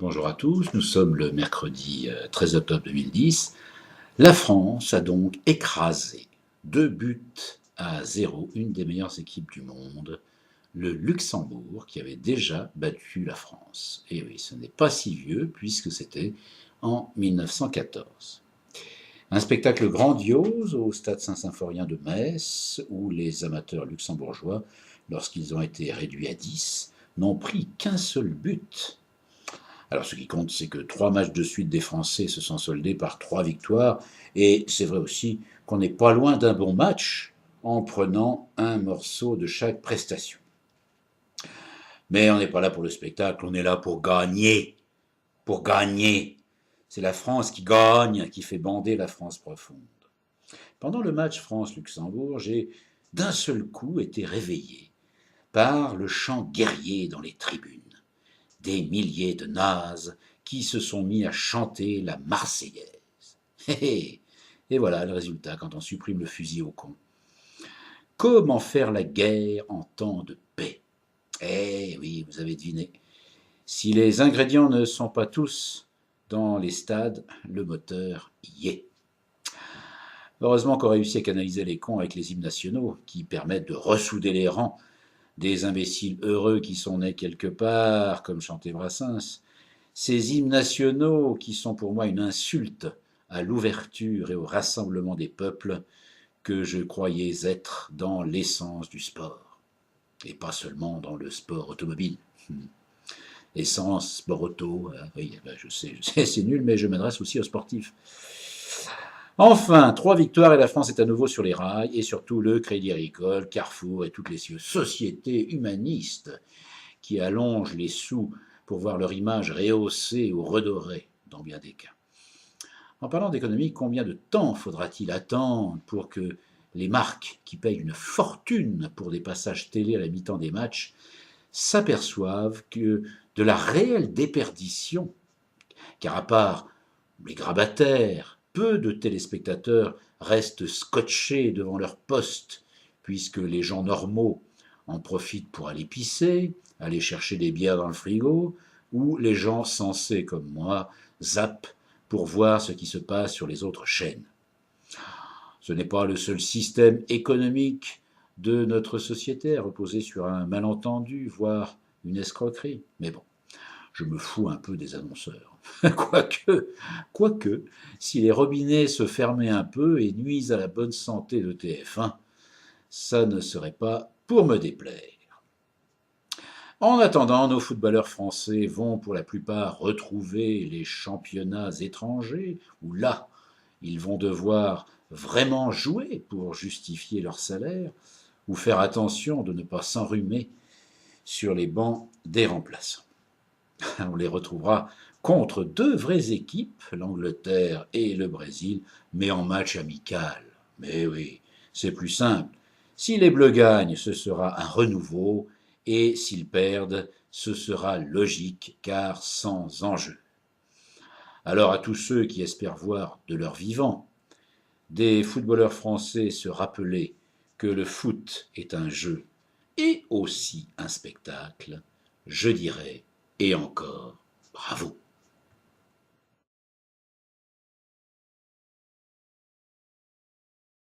Bonjour à tous, nous sommes le mercredi 13 octobre 2010. La France a donc écrasé 2 buts à 0, une des meilleures équipes du monde, le Luxembourg, qui avait déjà battu la France. Et oui, ce n'est pas si vieux puisque c'était en 1914. Un spectacle grandiose au stade Saint-Symphorien de Metz, où les amateurs luxembourgeois, lorsqu'ils ont été réduits à 10, n'ont pris qu'un seul but. Alors ce qui compte, c'est que 3 matchs de suite des Français se sont soldés par 3 victoires, et c'est vrai aussi qu'on n'est pas loin d'un bon match en prenant un morceau de chaque prestation. Mais on n'est pas là pour le spectacle, on est là pour gagner. Pour gagner. C'est la France qui gagne, qui fait bander la France profonde. Pendant le match France-Luxembourg, j'ai d'un seul coup été réveillé par le chant guerrier dans les tribunes. Des milliers de nazes qui se sont mis à chanter la Marseillaise. Et voilà le résultat quand on supprime le fusil au camp. Comment faire la guerre en temps de paix? Eh oui, vous avez deviné. Si les ingrédients ne sont pas tous dans les stades, le moteur y est. Heureusement qu'on réussit à canaliser les cons avec les hymnes nationaux qui permettent de ressouder les rangs des imbéciles heureux qui sont nés quelque part, comme chantait Brassens. Ces hymnes nationaux qui sont pour moi une insulte à l'ouverture et au rassemblement des peuples que je croyais être dans l'essence du sport, et pas seulement dans le sport automobile. Essence, sport auto, oui, je sais, c'est nul, mais je m'adresse aussi aux sportifs. Enfin, 3 victoires et la France est à nouveau sur les rails, et surtout le Crédit Agricole, Carrefour et toutes les sociétés humanistes qui allongent les sous pour voir leur image rehaussée ou redorée dans bien des cas. En parlant d'économie, combien de temps faudra-t-il attendre pour que les marques qui payent une fortune pour des passages télé à la mi-temps des matchs s'aperçoivent que de la réelle déperdition, car à part les grabataires, peu de téléspectateurs restent scotchés devant leur poste, puisque les gens normaux en profitent pour aller pisser, aller chercher des bières dans le frigo, ou les gens sensés comme moi zappent pour voir ce qui se passe sur les autres chaînes. Ce n'est pas le seul système économique de notre société à reposer sur un malentendu, voire une escroquerie. Mais bon, je me fous un peu des annonceurs. Quoique, si les robinets se fermaient un peu et nuisent à la bonne santé de TF1, ça ne serait pas pour me déplaire. En attendant, nos footballeurs français vont pour la plupart retrouver les championnats étrangers, où là, ils vont devoir vraiment jouer pour justifier leur salaire, ou faire attention de ne pas s'enrhumer sur les bancs des remplaçants. On les retrouvera contre 2 vraies équipes, l'Angleterre et le Brésil, mais en match amical. Mais oui, c'est plus simple. Si les Bleus gagnent, ce sera un renouveau, et s'ils perdent, ce sera logique, car sans enjeu. Alors à tous ceux qui espèrent voir de leur vivant des footballeurs français se rappeler que le foot est un jeu et aussi un spectacle, je dirais, et encore, bravo.